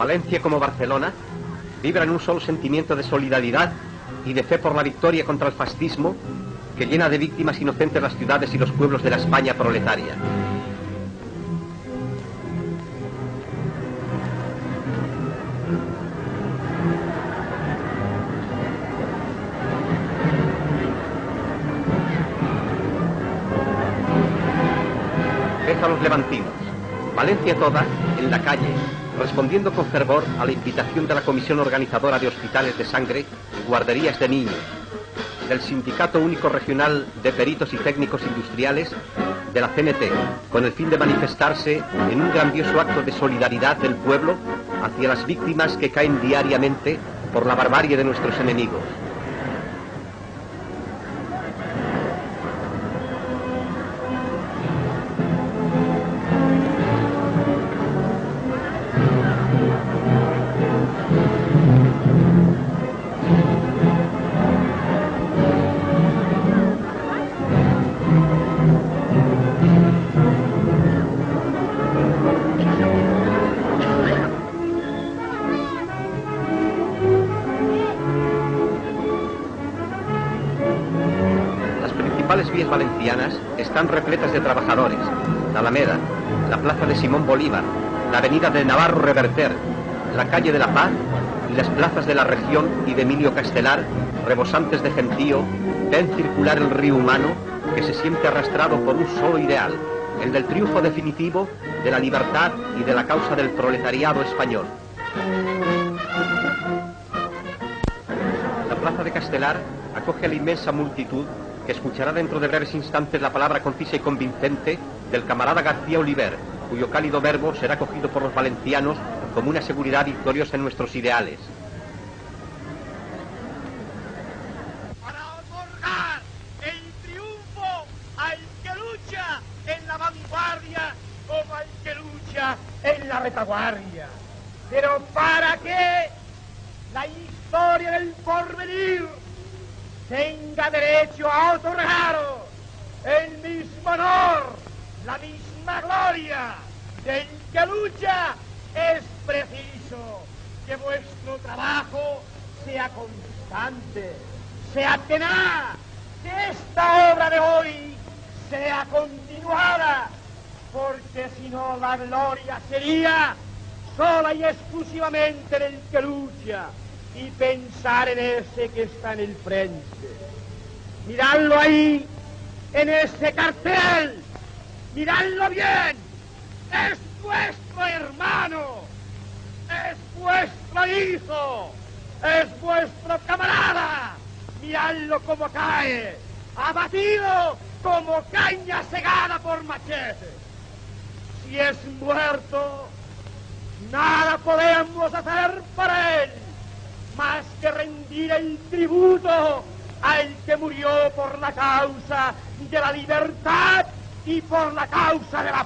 Valencia como Barcelona vibran un solo sentimiento de solidaridad y de fe por la victoria contra el fascismo que llena de víctimas inocentes las ciudades y los pueblos de la España proletaria. A los levantinos, Valencia toda, en la calle, respondiendo con fervor a la invitación de la Comisión Organizadora de Hospitales de Sangre y Guarderías de Niños, del Sindicato Único Regional de Peritos y Técnicos Industriales, de la CNT, con el fin de manifestarse en un grandioso acto de solidaridad del pueblo hacia las víctimas que caen diariamente por la barbarie de nuestros enemigos. Las vías valencianas están repletas de trabajadores. La Alameda, la plaza de Simón Bolívar, la avenida de Navarro Reverter, la calle de la Paz y las plazas de la Región y de Emilio Castelar, rebosantes de gentío, ven circular el río humano que se siente arrastrado por un solo ideal, el del triunfo definitivo de la libertad y de la causa del proletariado español. La plaza de Castelar acoge a la inmensa multitud que escuchará dentro de breves instantes la palabra concisa y convincente del camarada García Oliver, cuyo cálido verbo será acogido por los valencianos como una seguridad victoriosa en nuestros ideales. Para otorgar el triunfo al que lucha en la vanguardia como al que lucha en la retaguardia. Pero para que la historia del porvenir tenga derecho a otorgaros el mismo honor, la misma gloria del que lucha, es preciso que vuestro trabajo sea constante, sea tenaz, que esta obra de hoy sea continuada, porque si no la gloria sería sola y exclusivamente del que lucha, y pensar en ese que está en el frente. Miradlo ahí, en ese cartel, miradlo bien, es vuestro hermano, es vuestro hijo, es vuestro camarada, miradlo como cae, abatido como caña segada por machete. Si es muerto, nada podemos hacer para él, más que rendir el tributo al que murió por la causa de la libertad y por la causa de la